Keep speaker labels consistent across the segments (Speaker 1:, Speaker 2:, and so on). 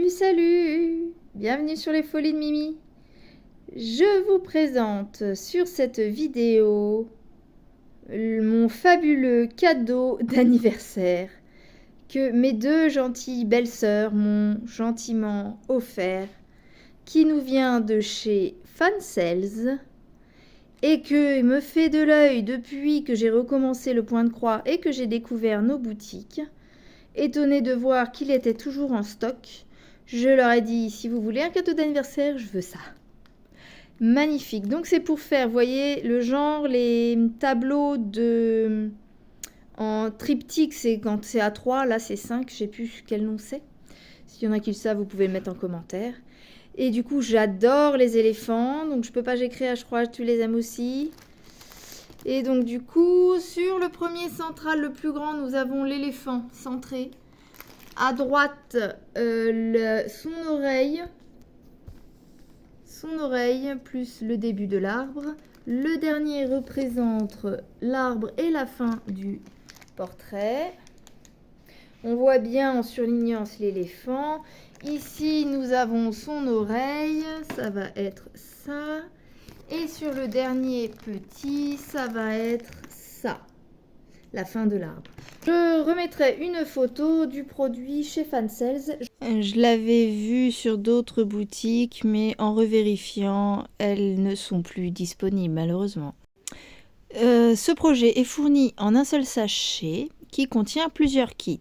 Speaker 1: Salut, salut! Bienvenue sur les Folies de Mimi. Je vous présente sur cette vidéo mon fabuleux cadeau d'anniversaire que mes deux gentilles belles-sœurs m'ont gentiment offert, qui nous vient de chez Fansels et que me fait de l'œil depuis que j'ai recommencé le point de croix et que j'ai découvert nos boutiques. Étonnée de voir qu'il était toujours en stock, je leur ai dit, si vous voulez un cadeau d'anniversaire, je veux ça. Magnifique. Donc c'est pour faire, vous voyez, le genre, les tableaux de en triptyque, c'est quand c'est à 3, là c'est 5, je sais plus quel nom c'est. S'il y en a qui le savent, vous pouvez le mettre en commentaire. Et du coup, j'adore les éléphants, donc je peux pas j'écris, je crois que tu les aimes aussi. Et donc du coup, sur le premier central, le plus grand, nous avons l'éléphant centré. À droite, son oreille plus le début de l'arbre. Le dernier représente l'arbre et la fin du portrait. On voit bien en surlignant l'éléphant. Ici, nous avons son oreille, ça va être ça. Et sur le dernier petit, ça va être ça, la fin de l'arbre. Je remettrai une photo du produit chez Fansels. Je l'avais vu sur d'autres boutiques, mais en revérifiant, elles ne sont plus disponibles malheureusement. Ce projet est fourni en un seul sachet qui contient plusieurs kits.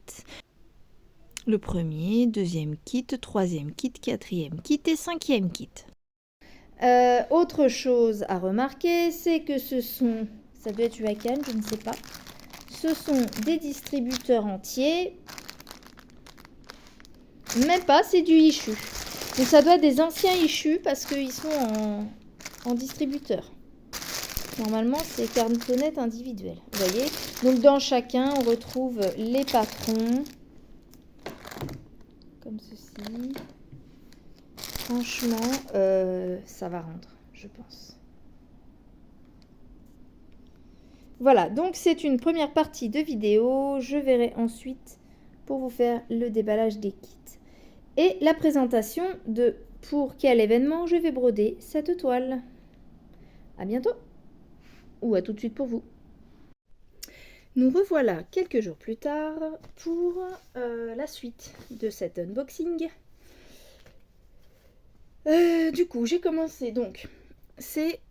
Speaker 1: Le premier, deuxième kit, troisième kit, quatrième kit et cinquième kit. Autre chose à remarquer, c'est que ça doit être Huacan, je ne sais pas. Ce sont des distributeurs entiers. Même pas, c'est du Ishu. Donc ça doit être des anciens Ishu parce qu'ils sont en distributeur. Normalement, c'est cartonnette individuelle. Vous voyez? Donc dans chacun, on retrouve les patrons. Comme ceci. Franchement, ça va rendre, je pense. Voilà, donc c'est une première partie de vidéo. Je verrai ensuite pour vous faire le déballage des kits. Et la présentation de pour quel événement je vais broder cette toile. À bientôt. Ou à tout de suite pour vous. Nous revoilà quelques jours plus tard pour la suite de cet unboxing. Du coup, j'ai commencé, donc, c'est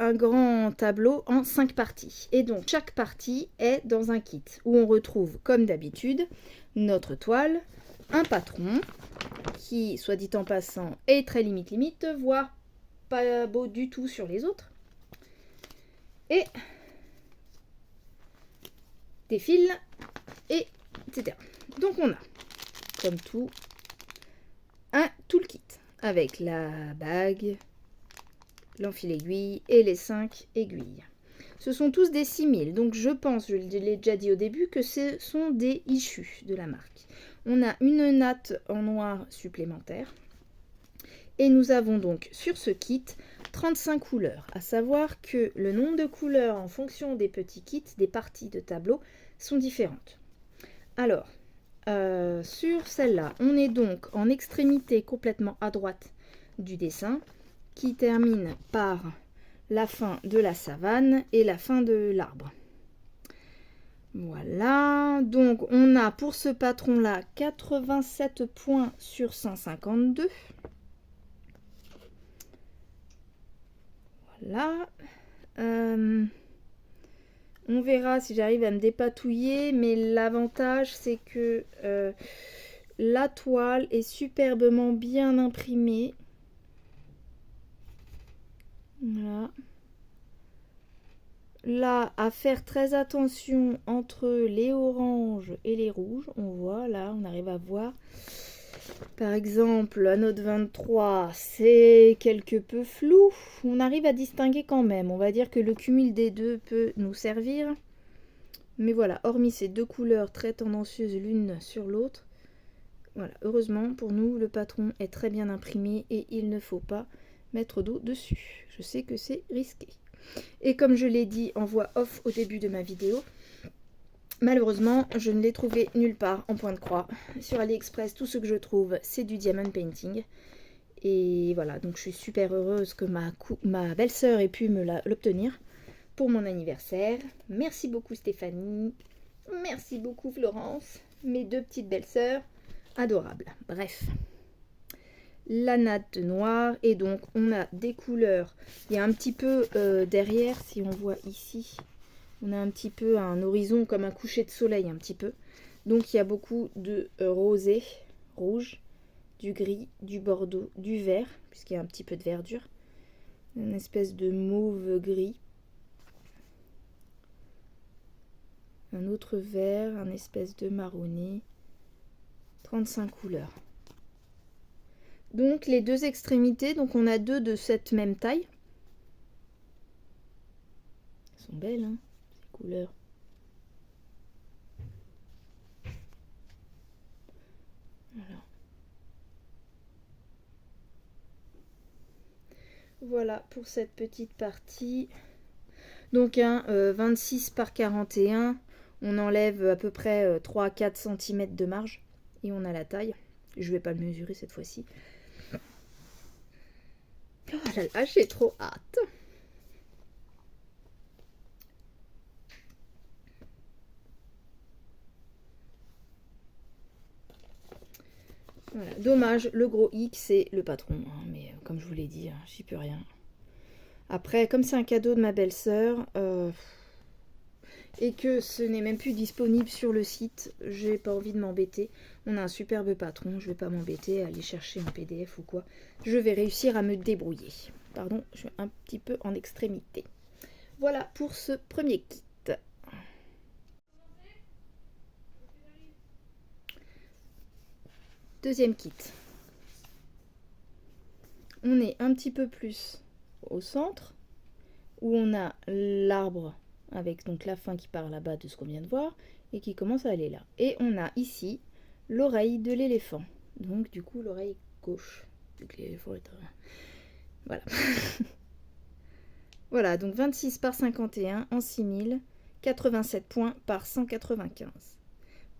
Speaker 1: un grand tableau en 5 parties. Et donc, chaque partie est dans un kit où on retrouve, comme d'habitude, notre toile, un patron, qui, soit dit en passant, est très limite, voire pas beau du tout sur les autres. Et des fils, et etc. Donc, on a, comme tout, un toolkit avec la bague, l'enfil-aiguille et les 5 aiguilles. Ce sont tous des 6000, donc je pense, je l'ai déjà dit au début, que ce sont des Ishu de la marque. On a une natte en noir supplémentaire. Et nous avons donc sur ce kit 35 couleurs. À savoir que le nombre de couleurs en fonction des petits kits, des parties de tableau, sont différentes. Alors, sur celle-là, on est donc en extrémité complètement à droite du dessin, qui termine par la fin de la savane et la fin de l'arbre. Voilà, donc on a pour ce patron-là 87 points sur 152. Voilà. On verra si j'arrive à me dépatouiller, mais l'avantage c'est que la toile est superbement bien imprimée. Voilà. Là, à faire très attention entre les oranges et les rouges. On voit, là, on arrive à voir. Par exemple, la note 23, c'est quelque peu flou. On arrive à distinguer quand même. On va dire que le cumul des deux peut nous servir. Mais voilà, hormis ces deux couleurs très tendancieuses l'une sur l'autre, voilà, heureusement pour nous, le patron est très bien imprimé et il ne faut pas mettre d'eau dessus. Je sais que c'est risqué. Et comme je l'ai dit en voix off au début de ma vidéo, Malheureusement, je ne l'ai trouvé nulle part en point de croix. Sur AliExpress, tout ce que je trouve, c'est du diamond painting. Et voilà, donc je suis super heureuse que ma belle-sœur ait pu me l'obtenir pour mon anniversaire. Merci beaucoup Stéphanie. Merci beaucoup Florence. Mes deux petites belles-sœurs adorables. Bref. La natte noire. Et donc, on a des couleurs. Il y a un petit peu derrière, si on voit ici... On a un petit peu un horizon comme un coucher de soleil un petit peu. Donc il y a beaucoup de rosé, rouge, du gris, du bordeaux, du vert, puisqu'il y a un petit peu de verdure. Une espèce de mauve gris. Un autre vert, un espèce de marronné. 35 couleurs. Donc les deux extrémités, donc on a deux de cette même taille. Elles sont belles, hein, ces couleurs. Voilà pour cette petite partie. Donc un 26 par 41, on enlève à peu près 3-4 cm de marge et on a la taille. Je vais pas le mesurer cette fois-ci. Oh là là, j'ai trop hâte. Voilà. Dommage, le gros X c'est le patron, hein, mais comme je vous l'ai dit, j'y peux rien. Après, comme c'est un cadeau de ma belle-sœur et que ce n'est même plus disponible sur le site, j'ai pas envie de m'embêter. On a un superbe patron, je vais pas m'embêter à aller chercher un PDF ou quoi. Je vais réussir à me débrouiller. Pardon, je suis un petit peu en extrémité. Voilà pour ce premier kit. Deuxième kit. On est un petit peu plus au centre, où on a l'arbre avec donc la fin qui part là-bas de ce qu'on vient de voir, et qui commence à aller là. Et on a ici l'oreille de l'éléphant. Donc du coup l'oreille gauche, vu que l'éléphant est... Voilà. Voilà, donc 26 par 51 en 6000, 87 points par 195.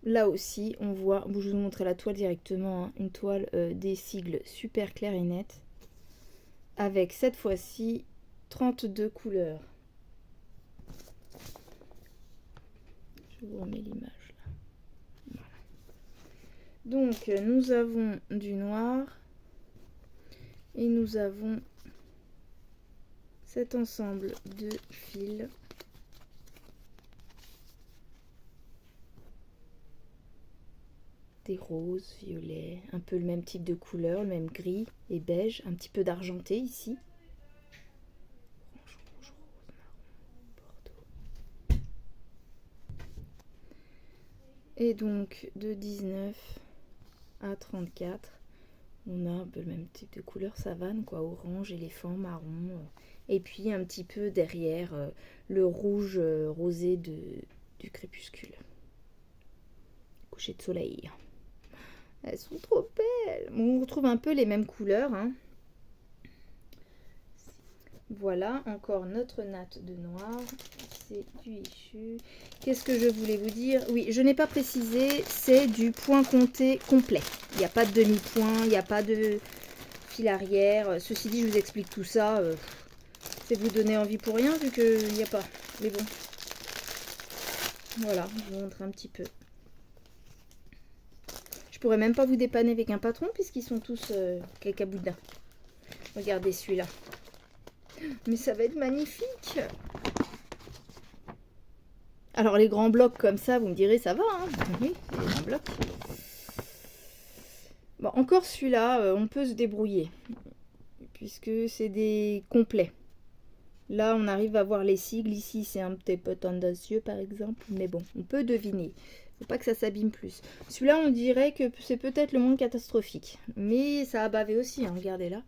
Speaker 1: Là aussi, on voit, je vais vous montrer la toile directement, hein, une toile des sigles super claires et nettes, avec cette fois-ci 32 couleurs. Je vous remets l'image là. Voilà. Donc, nous avons du noir et nous avons cet ensemble de fils. Des roses, violets, un peu le même type de couleur, le même gris et beige, un petit peu d'argenté ici. Orange, rouge, rose, marron, bordeaux. Et donc de 19 à 34, on a un peu le même type de couleur savane, quoi, orange, éléphant, marron. Et puis un petit peu derrière le rouge rosé du crépuscule. Coucher de soleil. Elles sont trop belles. Bon, on retrouve un peu les mêmes couleurs, hein. Voilà, encore notre natte de noir. C'est du Issu. Qu'est-ce que je voulais vous dire? Oui, je n'ai pas précisé, c'est du point compté complet. Il n'y a pas de demi-point, il n'y a pas de fil arrière. Ceci dit, je vous explique tout ça. C'est de vous donner envie pour rien, vu qu'il n'y a pas. Mais bon. Voilà, je vous montre un petit peu. Je pourrais même pas vous dépanner avec un patron, puisqu'ils sont tous cacaboudins. Regardez celui-là. Mais ça va être magnifique. Alors les grands blocs comme ça, vous me direz, ça va, hein? Oui, les grands blocs. Bon, encore celui-là, on peut se débrouiller, puisque c'est des complets. Là, on arrive à voir les sigles. Ici, c'est un petit peu tendancieux, par exemple. Mais bon, on peut deviner. Faut pas que ça s'abîme plus. Celui-là, on dirait que c'est peut-être le moins catastrophique. Mais ça a bavé aussi, hein. Regardez là.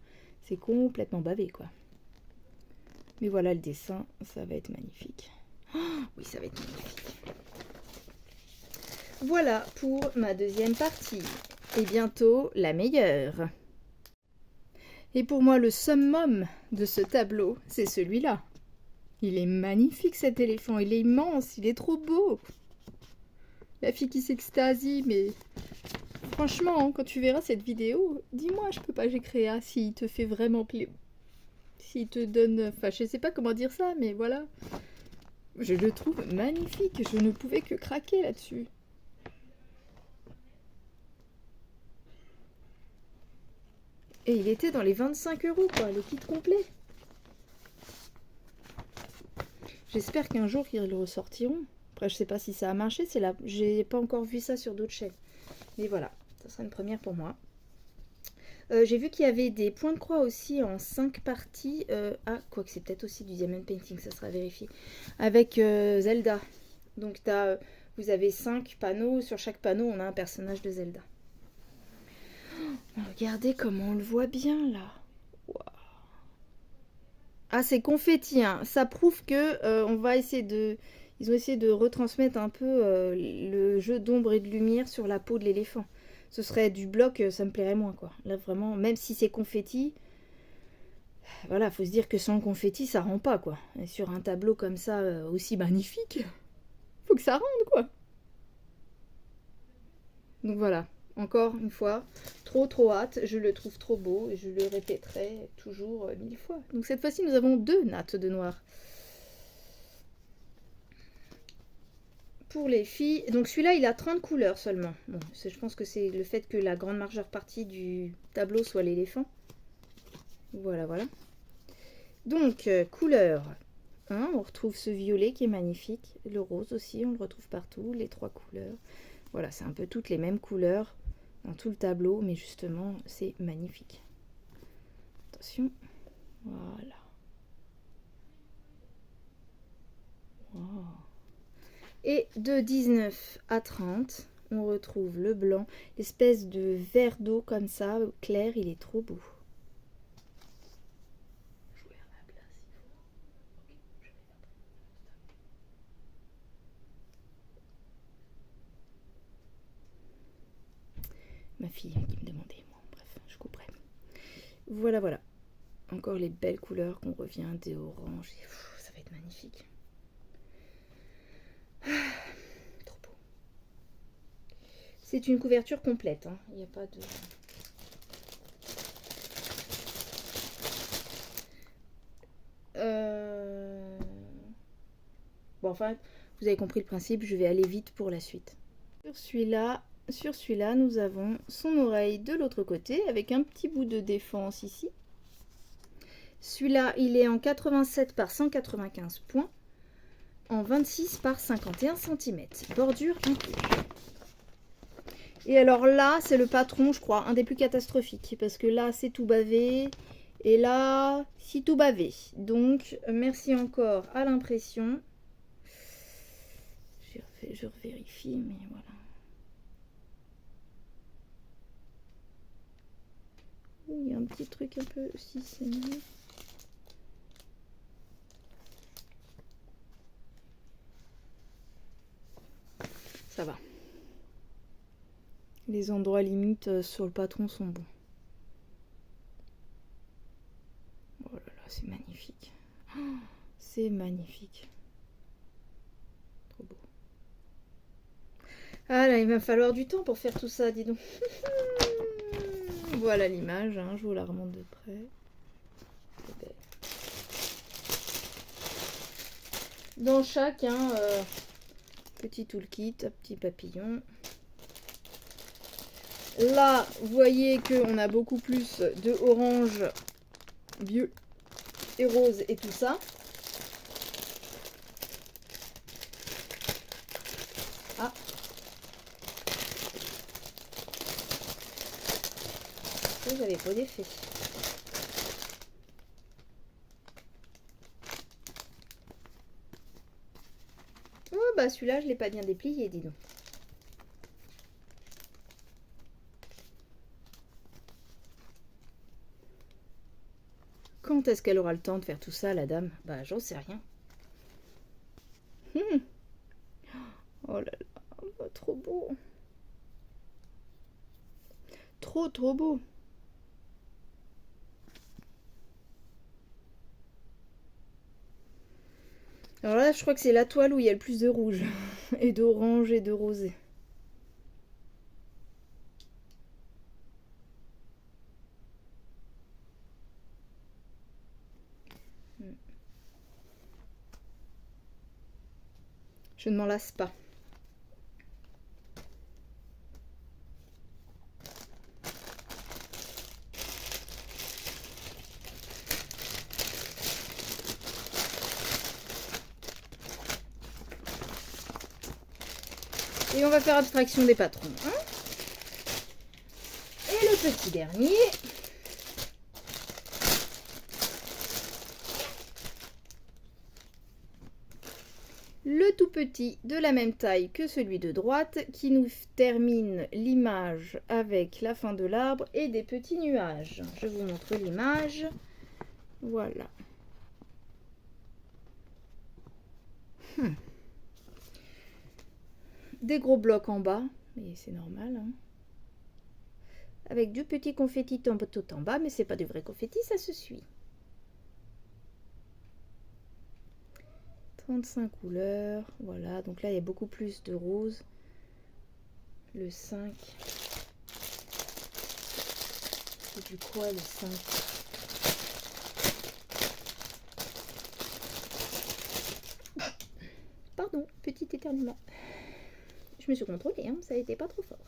Speaker 1: C'est complètement bavé, quoi. Mais voilà le dessin. Ça va être magnifique. Oh, oui, ça va être magnifique. Voilà pour ma deuxième partie. Et bientôt, la meilleure. Et pour moi, le summum de ce tableau, c'est celui-là. Il est magnifique cet éléphant, il est immense, il est trop beau. Ma fille qui s'extasie, mais franchement, hein, quand tu verras cette vidéo, dis-moi, je peux pas j'ai créé s'il te fait vraiment plaisir. S'il te donne... Enfin, je sais pas comment dire ça, mais voilà. Je le trouve magnifique. Je ne pouvais que craquer là-dessus. Et il était dans les 25 €, quoi, le kit complet. J'espère qu'un jour, ils le ressortiront. Après, je sais pas si ça a marché. J'ai pas encore vu ça sur d'autres chaînes. Mais voilà, ça sera une première pour moi. J'ai vu qu'il y avait des points de croix aussi en 5 parties. Quoique c'est peut-être aussi du diamond painting, ça sera vérifié. Avec Zelda. Donc vous avez 5 panneaux. Sur chaque panneau, on a un personnage de Zelda. Oh, regardez comment on le voit bien là. Wow. Ah, c'est confetti, hein. Ça prouve que on va essayer de... Ils ont essayé de retransmettre un peu le jeu d'ombre et de lumière sur la peau de l'éléphant. Ce serait du bloc, ça me plairait moins, quoi. Là, vraiment, même si c'est confetti, voilà, faut se dire que sans le confetti, ça rend pas, quoi. Et sur un tableau comme ça, aussi magnifique, faut que ça rende, quoi. Donc voilà, encore une fois, trop hâte. Je le trouve trop beau et je le répéterai toujours 1000 fois. Donc cette fois-ci, nous avons 2 nattes de noir. Pour les filles, donc celui-là il a 30 couleurs seulement. Bon, je pense que c'est le fait que la grande majeure partie du tableau soit l'éléphant. Voilà. Donc, couleur 1, on retrouve ce violet qui est magnifique. Le rose aussi, on le retrouve partout, les 3 couleurs. Voilà, c'est un peu toutes les mêmes couleurs dans tout le tableau, mais justement, c'est magnifique. Attention, voilà. Wow. Et de 19 à 30, on retrouve le blanc, l'espèce de verre d'eau comme ça, clair, il est trop beau. Ma fille qui me demandait, bon, bref, je couperai. Voilà. Encore les belles couleurs qu'on revient, des oranges, ça va être magnifique. Trop beau. C'est une couverture complète, hein. Il n'y a pas de... Bon, enfin, vous avez compris le principe, je vais aller vite pour la suite. Sur celui-là, nous avons son oreille de l'autre côté, avec un petit bout de défense ici. Celui-là, il est en 87 par 195 points, en 26 par 51 cm, bordure inclus. Et alors là, c'est le patron, je crois, un des plus catastrophiques, parce que là, c'est tout bavé, et là, c'est tout bavé. Donc, merci encore à l'impression. Je revérifie, mais voilà. Il y a un petit truc un peu... Si, c'est mieux. Ça va. Les endroits limites sur le patron sont bons. Oh là là, c'est magnifique. Oh, c'est magnifique. Trop beau. Ah là, il va falloir du temps pour faire tout ça, dis donc. Voilà l'image, hein, je vous la remonte de près. C'est belle. Dans chaque, petit toolkit, petit papillon. Là, vous voyez qu'on a beaucoup plus de orange, bleu et rose et tout ça. Ah. J'avais pas d'effet. Oh bah celui-là, je l'ai pas bien déplié, dis donc. Quand est-ce qu'elle aura le temps de faire tout ça, la dame? Bah, j'en sais rien. Oh là là, oh, trop beau. Trop beau. Alors là, je crois que c'est la toile où il y a le plus de rouge. Et d'orange et de rosé. Je ne m'en lasse pas. Et on va faire abstraction des patrons. Hein, et le petit dernier. Le tout petit de la même taille que celui de droite qui nous termine l'image avec la fin de l'arbre et des petits nuages. Je vous montre l'image. Voilà. Des gros blocs en bas, mais c'est normal. Hein. Avec du petit confetti tout en bas, mais c'est pas du vrai confetti, ça se suit. 35 couleurs, voilà. Donc là, il y a beaucoup plus de rose. Le 5. C'est du quoi le 5? Pardon, petit éternuement. Je me suis contrôlée, hein, ça n'était pas trop fort.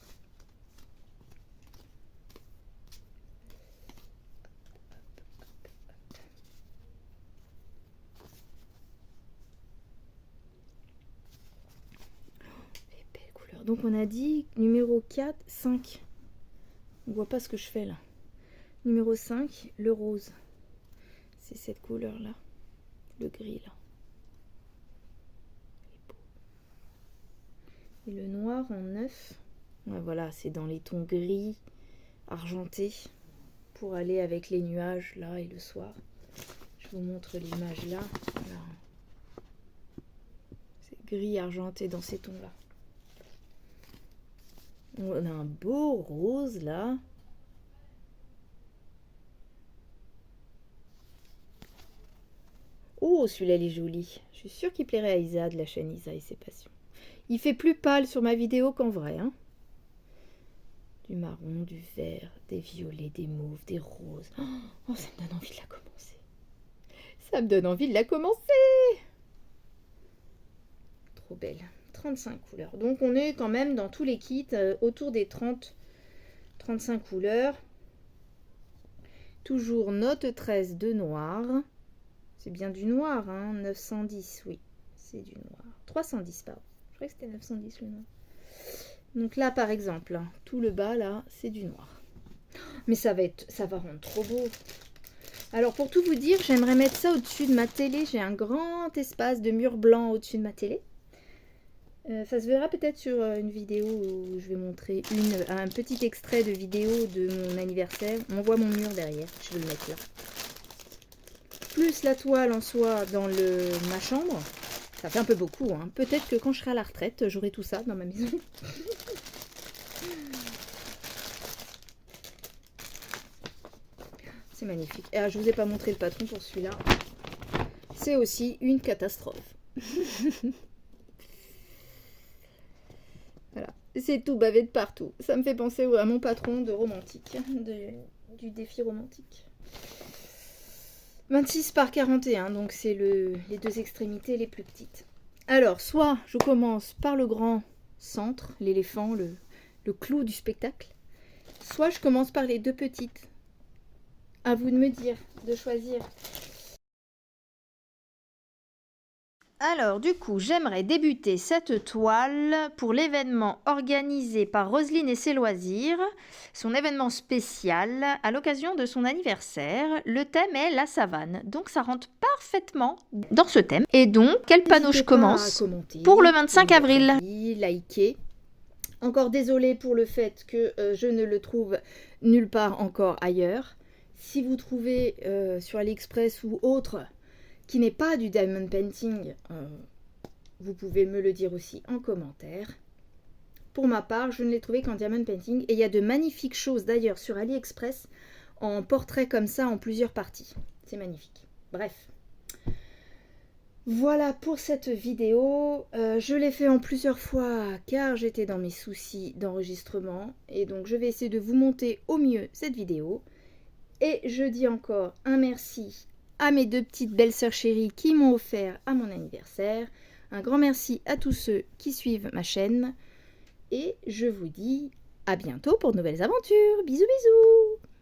Speaker 1: Les belles couleurs. Donc on a dit numéro 4, 5. On voit pas ce que je fais là. Numéro 5, le rose. C'est cette couleur là. Le gris là. Et le noir en 9. Ouais, voilà, c'est dans les tons gris, argentés, pour aller avec les nuages là et le soir. Je vous montre l'image là. Voilà. C'est gris argenté dans ces tons là. On a un beau rose là. Oh, celui-là, il est joli. Je suis sûre qu'il plairait à Isa de la chaîne Isa et ses passions. Il fait plus pâle sur ma vidéo qu'en vrai. Hein. Du marron, du vert, des violets, des mauves, des roses. Oh, ça me donne envie de la commencer. Ça me donne envie de la commencer. Trop belle. 35 couleurs. Donc, on est quand même dans tous les kits autour des 30-35 couleurs. Toujours note 13 de noir. C'est bien du noir, hein. 910, oui. C'est du noir. 310, pardon. Je croyais que c'était 910 le noir. Donc là, par exemple, hein, tout le bas, là, c'est du noir. Mais ça va rendre trop beau. Alors, pour tout vous dire, j'aimerais mettre ça au-dessus de ma télé. J'ai un grand espace de mur blanc au-dessus de ma télé. Ça se verra peut-être sur une vidéo où je vais montrer un petit extrait de vidéo de mon anniversaire. On voit mon mur derrière. Je vais le mettre là. Plus la toile en soi dans ma chambre. Ça fait un peu beaucoup. Hein. Peut-être que quand je serai à la retraite, j'aurai tout ça dans ma maison. C'est magnifique. Et je vous ai pas montré le patron pour celui-là. C'est aussi une catastrophe. Voilà. C'est tout bavé de partout. Ça me fait penser à mon patron de romantique. Du défi romantique. 26 par 41, donc c'est les deux extrémités les plus petites. Alors, soit je commence par le grand centre, l'éléphant, le clou du spectacle, soit je commence par les deux petites. À vous de me dire, de choisir. Alors, du coup, j'aimerais débuter cette toile pour l'événement organisé par Roselyne et ses loisirs, son événement spécial à l'occasion de son anniversaire. Le thème est la savane, donc ça rentre parfaitement dans ce thème. Et donc, quel panneau je commence pour le 25 avril? Likez. Encore désolée pour le fait que je ne le trouve nulle part encore ailleurs. Si vous trouvez sur AliExpress ou autre qui n'est pas du diamond painting, vous pouvez me le dire aussi en commentaire. Pour ma part, je ne l'ai trouvé qu'en diamond painting. Et il y a de magnifiques choses d'ailleurs sur AliExpress en portrait comme ça en plusieurs parties. C'est magnifique. Bref. Voilà pour cette vidéo. Je l'ai fait en plusieurs fois car j'étais dans mes soucis d'enregistrement. Et donc je vais essayer de vous monter au mieux cette vidéo. Et je dis encore un merci à mes deux petites belles sœurs chéries qui m'ont offert à mon anniversaire. Un grand merci à tous ceux qui suivent ma chaîne. Et je vous dis à bientôt pour de nouvelles aventures. Bisous bisous!